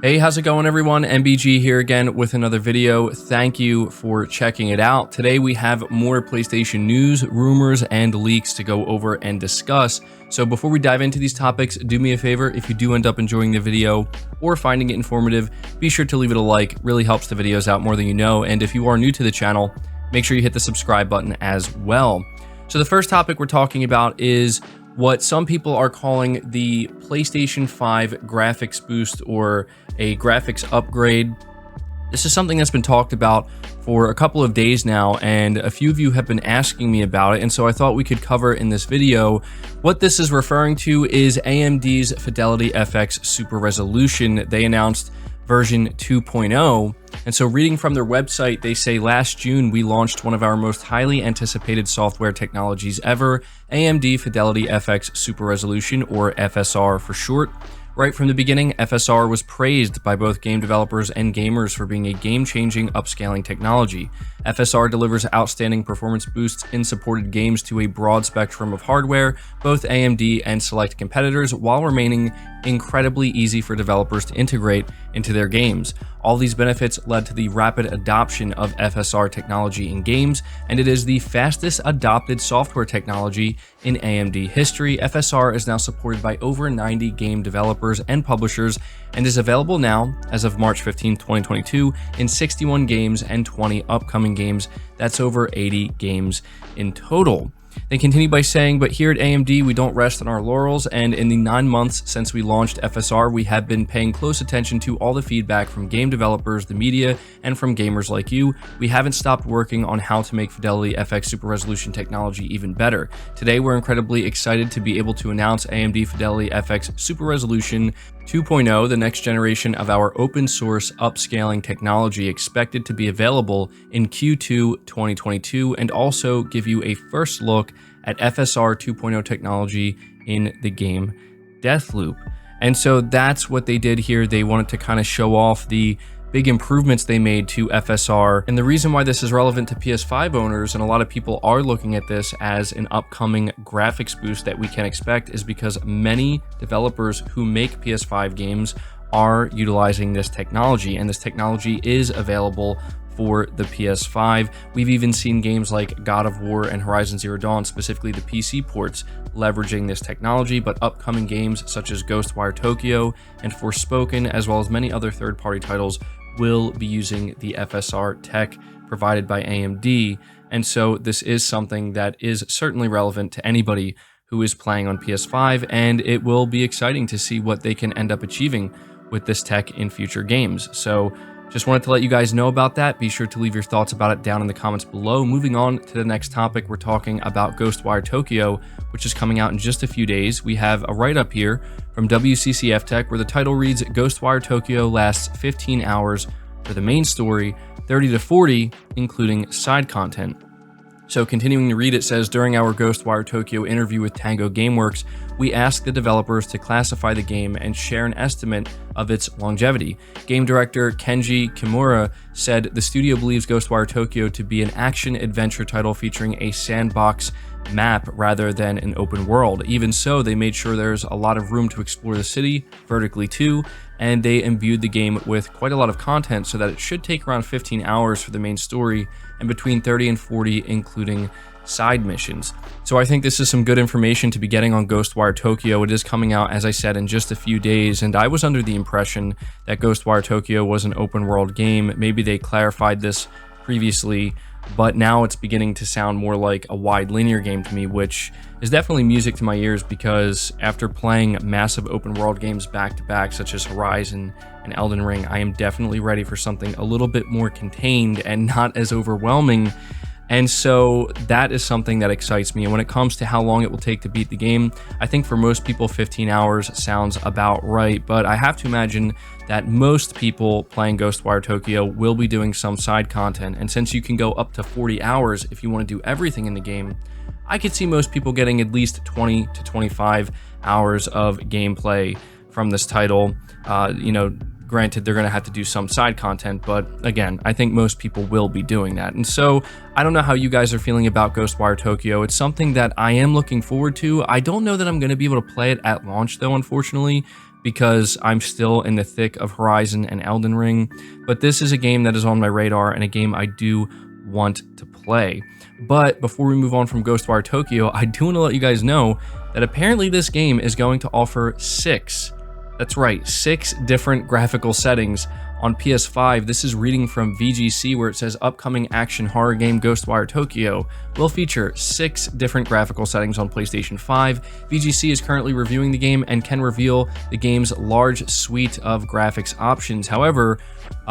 Hey, how's it going everyone? MBG here again with another video. Thank you for checking it out. Today we have more PlayStation news, rumors, and leaks to go over and discuss. So before we dive into these topics, do me a favor, if you do end up enjoying the video or finding it informative, be sure to leave it a like. Really helps the videos out more than you know. And if you are new to the channel, make sure you hit the subscribe button as well. So the first topic we're talking about is what some people are calling the PlayStation 5 graphics boost or a graphics upgrade. This is something that's been talked about for a couple of days now, and a few of you have been asking me about it, and so I thought we could cover in this video. What this is referring to is AMD's Fidelity FX Super Resolution. They announced version 2.0. And so reading from their website, they say last June, we launched one of our most highly anticipated software technologies ever, AMD Fidelity FX Super Resolution, or FSR for short. Right from the beginning, FSR was praised by both game developers and gamers for being a game-changing upscaling technology. FSR delivers outstanding performance boosts in supported games to a broad spectrum of hardware, both AMD and select competitors, while remaining incredibly easy for developers to integrate into their games. All these benefits led to the rapid adoption of FSR technology in games, and it is the fastest adopted software technology in AMD history. FSR is now supported by over 90 game developers and publishers and is available now, as of March 15, 2022, in 61 games and 20 upcoming games. That's over 80 games in total. They continue by saying, but here at AMD, we don't rest on our laurels, and in the 9 months since we launched FSR, we have been paying close attention to all the feedback from game developers, the media, and from gamers like you. We haven't stopped working on how to make Fidelity FX Super Resolution technology even better. Today, we're incredibly excited to be able to announce AMD Fidelity FX Super Resolution 2.0, the next generation of our open source upscaling technology, expected to be available in Q2 2022, and also give you a first look at FSR 2.0 technology in the game Deathloop. And so that's what they did here. They wanted to kind of show off the big improvements they made to FSR. And the reason why this is relevant to PS5 owners, and a lot of people are looking at this as an upcoming graphics boost that we can expect, is because many developers who make PS5 games are utilizing this technology, and this technology is available for the PS5. We've even seen games like God of War and Horizon Zero Dawn, specifically the PC ports, leveraging this technology, but upcoming games such as Ghostwire Tokyo and Forspoken, as well as many other third-party titles, will be using the FSR tech provided by AMD. And so this is something that is certainly relevant to anybody who is playing on PS5, and it will be exciting to see what they can end up achieving with this tech in future games. So just wanted to let you guys know about that. Be sure to leave your thoughts about it down in the comments below. Moving on to the next topic, we're talking about Ghostwire Tokyo, which is coming out in just a few days. We have a write-up here from WCCF Tech where the title reads, Ghostwire Tokyo lasts 15 hours for the main story, 30 to 40, including side content. So continuing to read, it says, during our Ghostwire Tokyo interview with Tango Gameworks, we asked the developers to classify the game and share an estimate of its longevity. Game director Kenji Kimura said the studio believes Ghostwire Tokyo to be an action-adventure title featuring a sandbox map rather than an open world. Even so, they made sure there's a lot of room to explore the city vertically too, and they imbued the game with quite a lot of content so that it should take around 15 hours for the main story and between 30 and 40 including side missions. So I think this is some good information to be getting on Ghostwire Tokyo. It is coming out, as I said, in just a few days, and I was under the impression that Ghostwire Tokyo was an open world game. Maybe they clarified this previously, but now it's beginning to sound more like a wide linear game to me, which is definitely music to my ears, because after playing massive open world games back to back, such as Horizon and Elden Ring, I am definitely ready for something a little bit more contained and not as overwhelming. And so that is something that excites me. And when it comes to how long it will take to beat the game, I think for most people 15 hours sounds about right. But I have to imagine that most people playing Ghostwire Tokyo will be doing some side content. And since you can go up to 40 hours if you want to do everything in the game, I could see most people getting at least 20 to 25 hours of gameplay from this title. Granted, they're going to have to do some side content, but again, I think most people will be doing that. And so I don't know how you guys are feeling about Ghostwire Tokyo. It's something that I am looking forward to. I don't know that I'm going to be able to play it at launch, though, unfortunately, because I'm still in the thick of Horizon and Elden Ring, but this is a game that is on my radar and a game I do want to play. But before we move on from Ghostwire Tokyo, I do want to let you guys know that apparently this game is going to offer six different graphical settings on PS5. This is reading from VGC, where it says upcoming action horror game Ghostwire Tokyo will feature 6 different graphical settings on PlayStation 5. VGC is currently reviewing the game and can reveal the game's large suite of graphics options. However,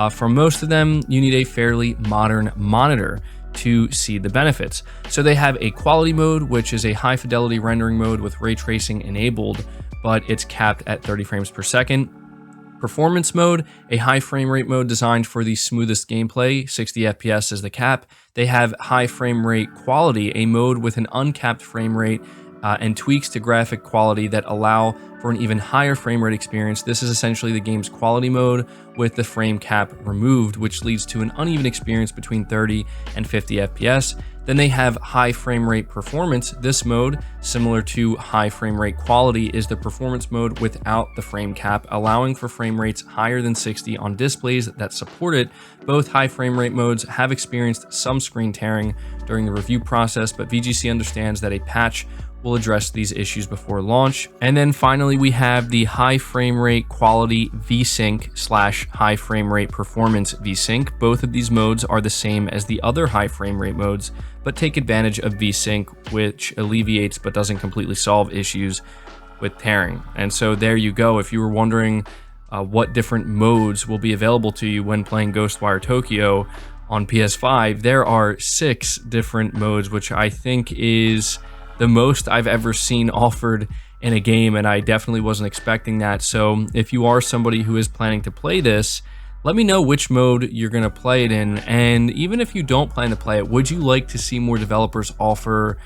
for most of them, you need a fairly modern monitor to see the benefits. So they have a quality mode, which is a high fidelity rendering mode with ray tracing enabled, but it's capped at 30 frames per second. Performance mode, a high frame rate mode designed for the smoothest gameplay, 60 FPS is the cap. They have high frame rate quality, a mode with an uncapped frame rate and tweaks to graphic quality that allow for an even higher frame rate experience. This is essentially the game's quality mode with the frame cap removed, which leads to an uneven experience between 30 and 50 FPS. Then they have high frame rate performance. This mode, similar to high frame rate quality, is the performance mode without the frame cap, allowing for frame rates higher than 60 on displays that support it. Both high frame rate modes have experienced some screen tearing during the review process, but VGC understands that a patch will address these issues before launch. And then finally, we have the high frame rate quality VSync / high frame rate performance VSync. Both of these modes are the same as the other high frame rate modes, but take advantage of VSync, which alleviates but doesn't completely solve issues with tearing. And so there you go. If you were wondering what different modes will be available to you when playing Ghostwire Tokyo on PS5, there are 6 different modes, which I think is the most I've ever seen offered in a game, and I definitely wasn't expecting that. So if you are somebody who is planning to play this, let me know which mode you're going to play it in, and even if you don't plan to play it, would you like to see more developers offer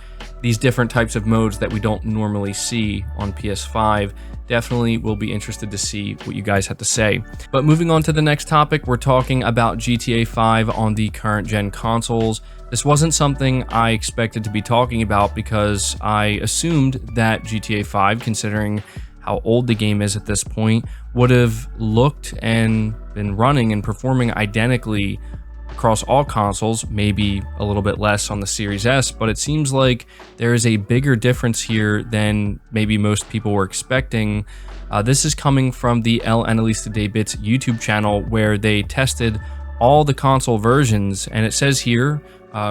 these different types of modes that we don't normally see on PS5? Definitely will be interested to see what you guys have to say. But moving on to the next topic, we're talking about GTA 5 on the current gen consoles. This wasn't something I expected to be talking about because I assumed that GTA 5, considering how old the game is at this point, would have looked and been running and performing identically across all consoles, maybe a little bit less on the Series S, but it seems like there is a bigger difference here than maybe most people were expecting. This is coming from the El Analista de Bits YouTube channel, where they tested all the console versions, and it says here,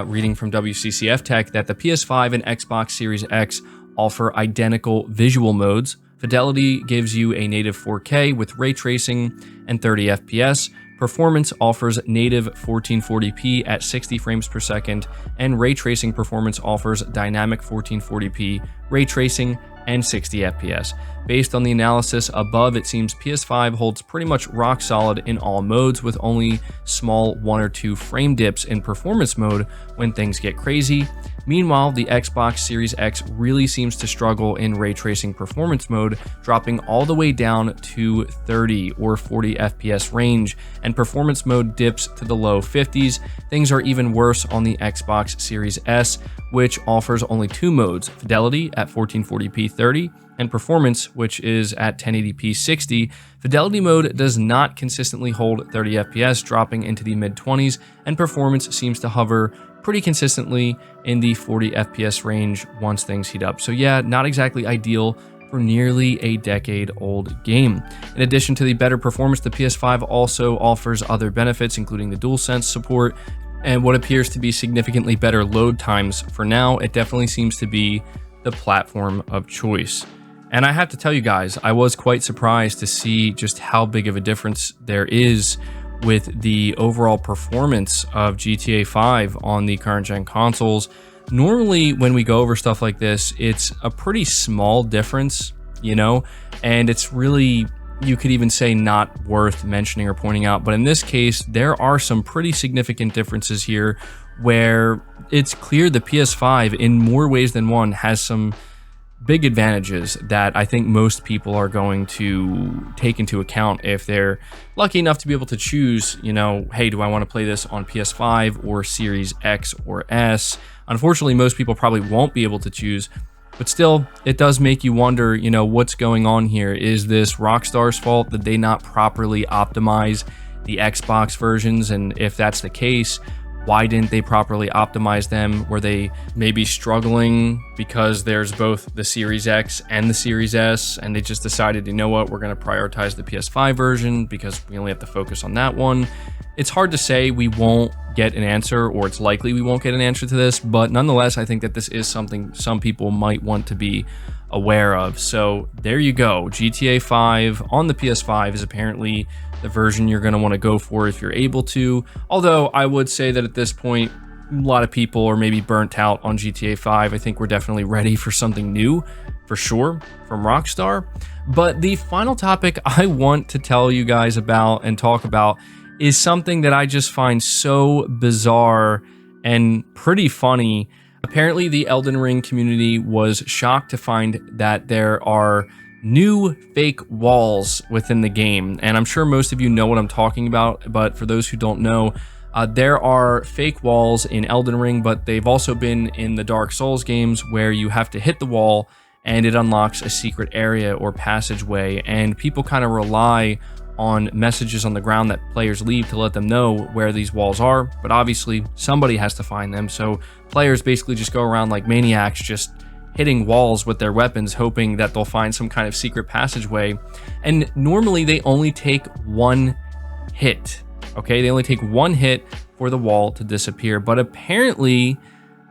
reading from WCCF Tech, that the PS5 and Xbox Series X offer identical visual modes. Fidelity gives you a native 4K with ray tracing and 30 FPS. Performance offers native 1440p at 60 frames per second, and ray tracing performance offers dynamic 1440p ray tracing and 60 FPS. Based on the analysis above, it seems PS5 holds pretty much rock solid in all modes, with only small 1 or 2 frame dips in performance mode when things get crazy. Meanwhile, the Xbox Series X really seems to struggle in ray tracing performance mode, dropping all the way down to 30 or 40 FPS range, and performance mode dips to the low 50s. Things are even worse on the Xbox Series S, which offers only 2 modes, fidelity at 1440p 30 and performance, which is at 1080p 60. Fidelity mode does not consistently hold 30 FPS, dropping into the mid-20s, and performance seems to hover pretty consistently in the 40 FPS range once things heat up. So yeah, not exactly ideal for nearly a decade-old game. In addition to the better performance, the PS5 also offers other benefits, including the DualSense support and what appears to be significantly better load times. For now, it definitely seems to be the platform of choice. And I have to tell you guys, I was quite surprised to see just how big of a difference there is with the overall performance of GTA 5 on the current gen consoles. Normally, when we go over stuff like this, it's a pretty small difference, you know, and it's really, you could even say, not worth mentioning or pointing out. But in this case, there are some pretty significant differences here where it's clear the PS5 in more ways than one has some big advantages that I think most people are going to take into account if they're lucky enough to be able to choose, you know, hey, do I want to play this on PS5 or Series X or S? Unfortunately, most people probably won't be able to choose But still, it does make you wonder, you know, what's going on here? Is this Rockstar's fault? Did they not properly optimize the Xbox versions? And if that's the case, why didn't they properly optimize them? Were they maybe struggling because there's both the Series X and the Series S, and they just decided, you know what, we're going to prioritize the PS5 version because we only have to focus on that one? It's hard to say. We won't get an answer, or it's likely we won't get an answer to this, but nonetheless, I think that this is something some people might want to be aware of. So there you go. GTA 5 on the PS5 is apparently the version you're going to want to go for if you're able to. Although I would say that at this point, a lot of people are maybe burnt out on GTA 5. I think we're definitely ready for something new, for sure, from Rockstar. But the final topic I want to tell you guys about and talk about is something that I just find so bizarre and pretty funny. Apparently, the Elden Ring community was shocked to find that there are new fake walls within the game. And I'm sure most of you know what I'm talking about, but for those who don't know, there are fake walls in Elden Ring, but they've also been in the Dark Souls games where you have to hit the wall and it unlocks a secret area or passageway. And people kind of rely on messages on the ground that players leave to let them know where these walls are, but obviously somebody has to find them. So players basically just go around like maniacs, just hitting walls with their weapons, hoping that they'll find some kind of secret passageway. And normally they only take one hit, okay? They only take one hit for the wall to disappear. But apparently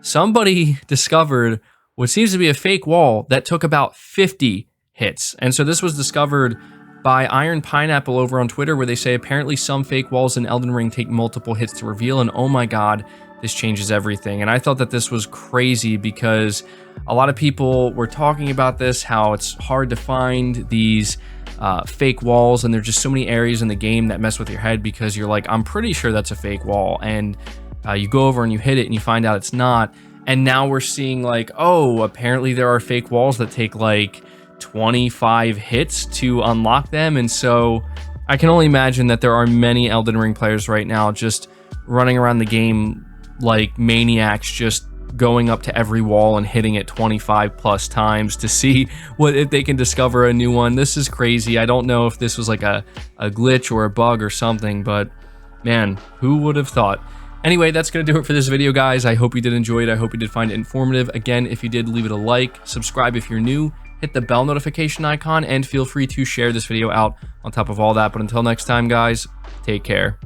somebody discovered what seems to be a fake wall that took about 50 hits. And so this was discovered by Iron Pineapple over on Twitter, where they say apparently some fake walls in Elden Ring take multiple hits to reveal, and oh my god, this changes everything. And I thought that this was crazy because a lot of people were talking about this, how it's hard to find these fake walls, and there's just so many areas in the game that mess with your head because you're like, I'm pretty sure that's a fake wall, and you go over and you hit it and you find out it's not. And now we're seeing like, oh, apparently there are fake walls that take like 25 hits to unlock them. And so I can only imagine that there are many Elden Ring players right now just running around the game like maniacs, just going up to every wall and hitting it 25 plus times to see what if they can discover a new one. This is crazy. I don't know if this was like a glitch or a bug or something, but man, who would have thought? Anyway, that's going to do it for this video, guys. I hope you did enjoy it. I hope you did find it informative. Again, if you did, leave it a like, subscribe if you're new, hit the bell notification icon, and feel free to share this video out on top of all that. But until next time, guys, take care.